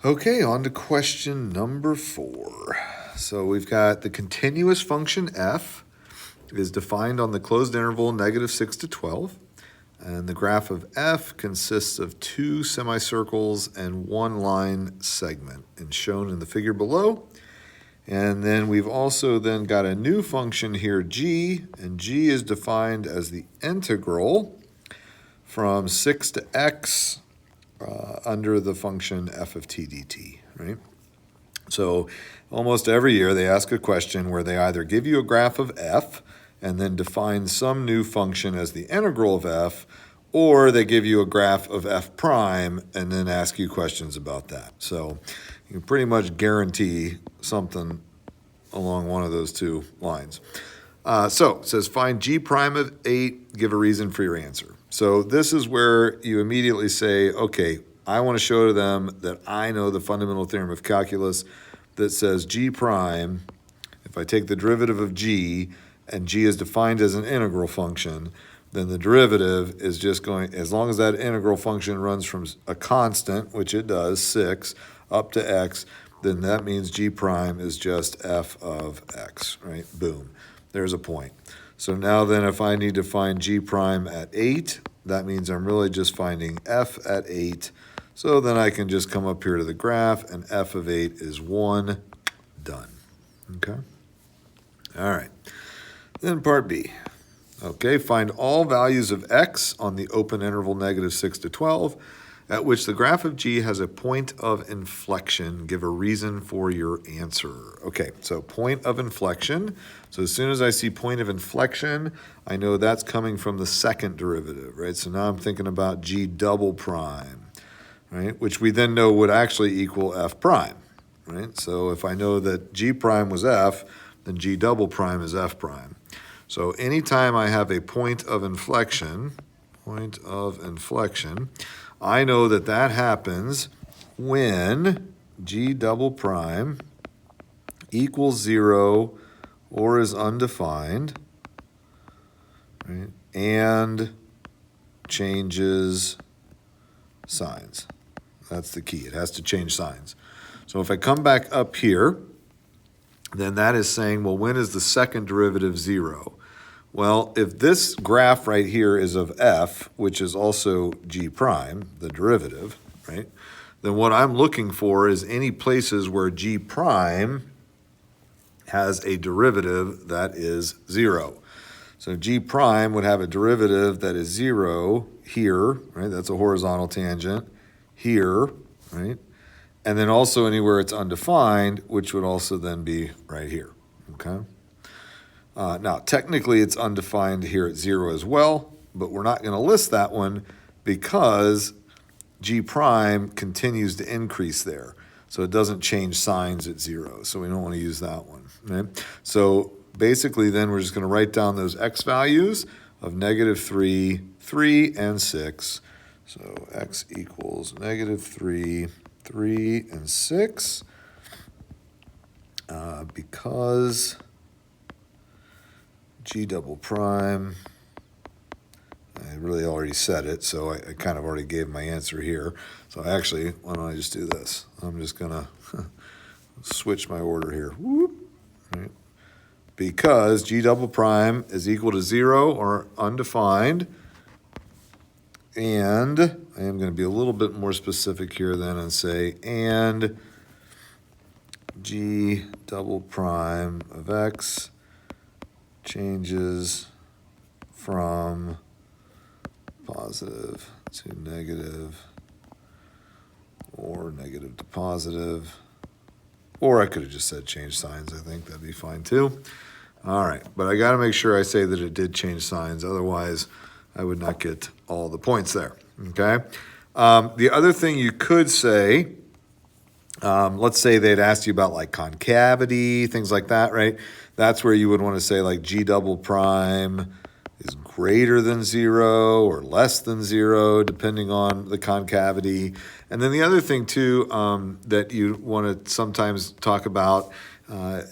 Okay, on to question number 4. So we've got the continuous function f is defined on the closed interval -6 to 12. And the graph of f consists of 2 semicircles and 1 line segment, and shown in the figure below. And then we've also then got a new function here, g, and g is defined as the integral from 6 to x under the function f of t dt, right? So almost every year they ask a question where they either give you a graph of f and then define some new function as the integral of f, or they give you a graph of f prime and then ask you questions about that. So you can pretty much guarantee something along one of those two lines. So it says find g prime of 8, give a reason for your answer. So this is where you immediately say, okay, I want to show to them that I know the fundamental theorem of calculus that says g prime, if I take the derivative of g, and g is defined as an integral function, then the derivative is just going, as long as that integral function runs from a constant, which it does, 6, up to x, then that means g prime is just f of x, right? Boom. There's a point. So now then if I need to find g prime at 8, that means I'm really just finding f at 8. So then I can just come up here to the graph, and f of 8 is 1. Done. Okay? All right. Then part B. Okay, find all values of x on the open interval -6 to 12, at which the graph of g has a point of inflection. Give a reason for your answer. Okay, so point of inflection. So as soon as I see point of inflection, I know that's coming from the second derivative, right? So now I'm thinking about g double prime, right? Which we then know would actually equal f prime, right? So if I know that g prime was f, then g double prime is f prime. So anytime I have a point of inflection, I know that that happens when g double prime equals 0 or is undefined, right, and changes signs. That's the key. It has to change signs. So if I come back up here, then that is saying, well, when is the second derivative 0? Well, if this graph right here is of f, which is also g prime, the derivative, right, then what I'm looking for is any places where g prime has a derivative that is 0. So g prime would have a derivative that is 0 here, right? That's a horizontal tangent, here, right? And then also anywhere it's undefined, which would also then be right here, okay? Now, technically it's undefined here at 0 as well, but we're not going to list that one because g prime continues to increase there. So it doesn't change signs at 0, so we don't want to use that one, right? So basically then we're just going to write down those x values of -3, 3, and 6. So x equals -3, 3, and 6, because g double prime, I really already said it, so I kind of already gave my answer here. So actually, why don't I just do this? I'm just going to switch my order here. Whoop, right? Because g double prime is equal to 0 or undefined, and I am going to be a little bit more specific here then and say, and g double prime of x changes from positive to negative, or negative to positive, or I could have just said change signs. I think that'd be fine too. All right, but I got to make sure I say that it did change signs, otherwise I would not get all the points there, okay? The other thing you could say, let's say they'd asked you about like concavity, things like that, right? That's where you would want to say like g double prime is greater than 0 or less than 0, depending on the concavity. And then the other thing too that you want to sometimes talk about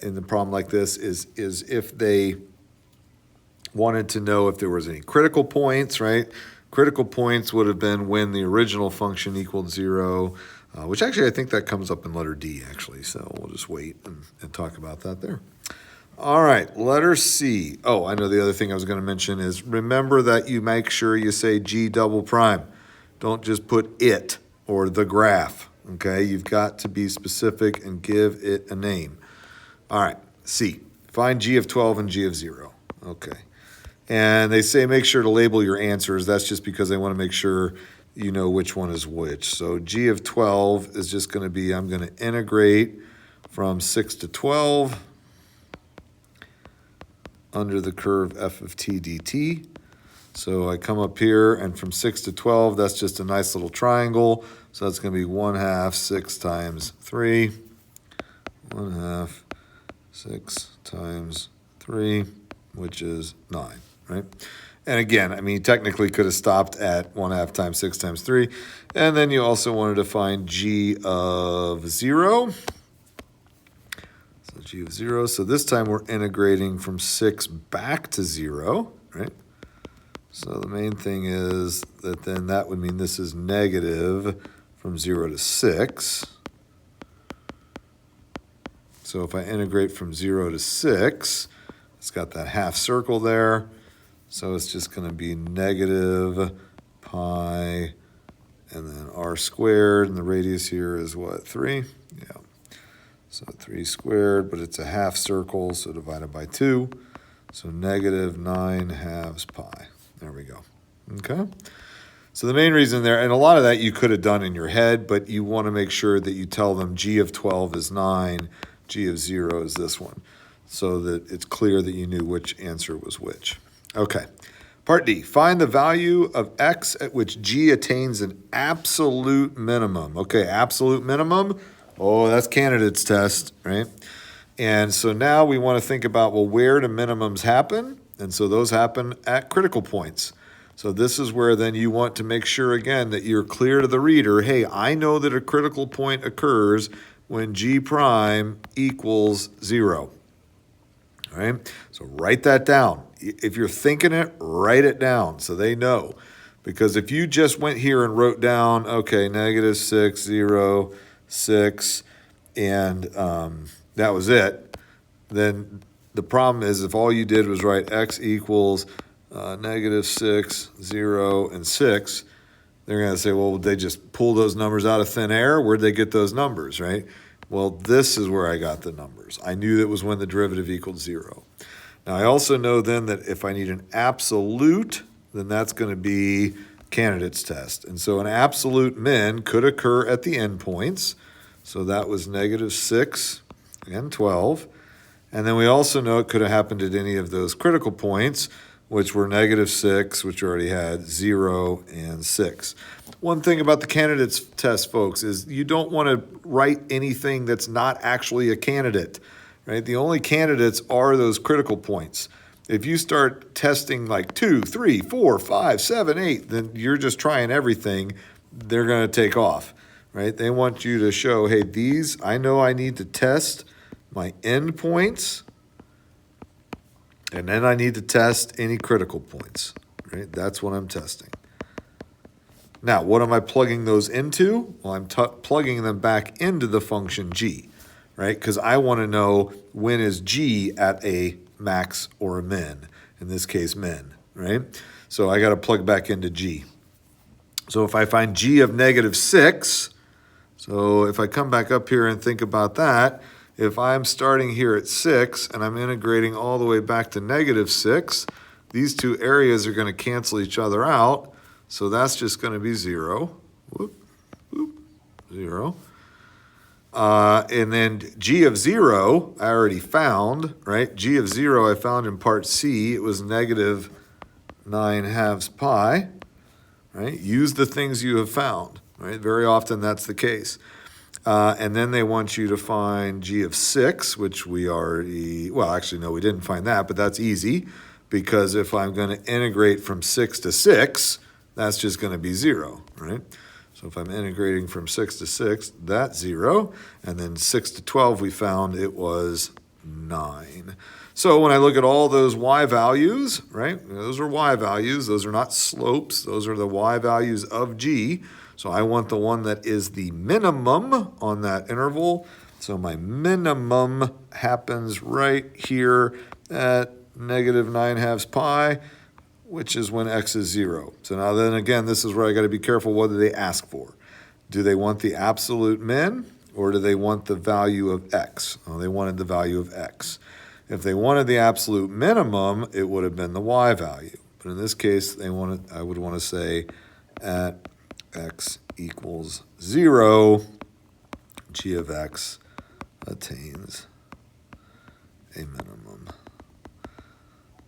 in the problem like this is if they wanted to know if there was any critical points, right? Of Critical points would have been when the original function equaled 0, which actually I think that comes up in letter D, actually. So we'll just wait and talk about that there. All right, letter C. Oh, I know the other thing I was going to mention is remember that you make sure you say G double prime. Don't just put it or the graph, okay? You've got to be specific and give it a name. All right, C. Find G of 12 and G of 0. Okay. And they say make sure to label your answers. That's just because they want to make sure you know which one is which. So G of 12 is just going to be, I'm going to integrate from 6 to 12 under the curve f of t dt. So I come up here, and from 6 to 12, that's just a nice little triangle. So that's going to be 1/2 6 times 3. 1/2 6 times 3, which is 9, right? And again, I mean, technically could have stopped at 1/2 times 6 times 3. And then you also wanted to find G of 0. So G of 0. So this time we're integrating from 6 back to 0, right? So the main thing is that then that would mean this is negative from 0 to 6. So if I integrate from 0 to 6, it's got that half circle there. So it's just going to be negative pi and then r squared. And the radius here is what, 3? Yeah. So 3 squared, but it's a half circle, so divided by 2. So negative 9/2 pi. There we go. Okay. So the main reason there, and a lot of that you could have done in your head, but you want to make sure that you tell them G of 12 is 9, G of 0 is this one, so that it's clear that you knew which answer was which. Okay. Part D, find the value of x at which G attains an absolute minimum. Okay, absolute minimum. Oh, that's candidate's test, right? And so now we want to think about, well, where do minimums happen? And so those happen at critical points. So this is where then you want to make sure, again, that you're clear to the reader, hey, I know that a critical point occurs when G prime equals 0. All right? So write that down. If you're thinking it, write it down so they know. Because if you just went here and wrote down, okay, negative 6, 0, 6, and that was it, then the problem is if all you did was write x equals negative 6, 0, and 6, they're going to say, well, they just pull those numbers out of thin air? Where'd they get those numbers, right? Well, this is where I got the numbers. I knew that was when the derivative equaled 0. Now, I also know then that if I need an absolute, then that's going to be candidate's test. And so an absolute min could occur at the endpoints. So that was negative 6 and 12. And then we also know it could have happened at any of those critical points, which were negative 6, which we already had, 0, and 6. One thing about the candidate's test, folks, is you don't want to write anything that's not actually a candidate, right? The only candidates are those critical points. If you start testing like 2, 3, 4, 5, 7, 8, then you're just trying everything. They're going to take off, right? They want you to show, hey, these, I know I need to test my endpoints, and then I need to test any critical points, right? That's what I'm testing. Now, what am I plugging those into? Well, I'm plugging them back into the function g, right? Because I want to know when is g at a max or a min, in this case min, right? So I got to plug back into g. So if I find g of negative 6, so if I come back up here and think about that, if I'm starting here at 6 and I'm integrating all the way back to negative 6, these two areas are going to cancel each other out. So that's just going to be 0. Whoop, whoop, 0. And then g of 0, I already found, right? G of 0 I found in part C. It was negative 9/2 pi, right? Use the things you have found, right? Very often that's the case. And then they want you to find g of 6, which we already, well, actually, no, we didn't find that, but that's easy because if I'm going to integrate from 6 to 6, that's just going to be 0, right? So if I'm integrating from 6 to 6, that's 0. And then 6 to 12, we found it was 9. So when I look at all those y values, right, those are y values. Those are not slopes. Those are the y values of g. So I want the one that is the minimum on that interval. So my minimum happens right here at -9/2 pi, which is when x is 0. So now then again, this is where I got to be careful. What do they ask for? Do they want the absolute min, or do they want the value of x? Oh, they wanted the value of x. If they wanted the absolute minimum, it would have been the y value. But in this case, I would want to say at x equals 0, g of x attains a minimum.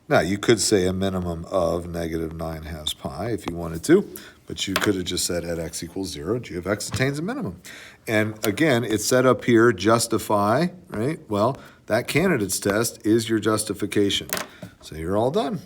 Now, you could say a minimum of -9/2 pi if you wanted to, but you could have just said at x equals 0, g of x attains a minimum. And again, it's set up here, justify, right? Well, that candidates test is your justification. So you're all done.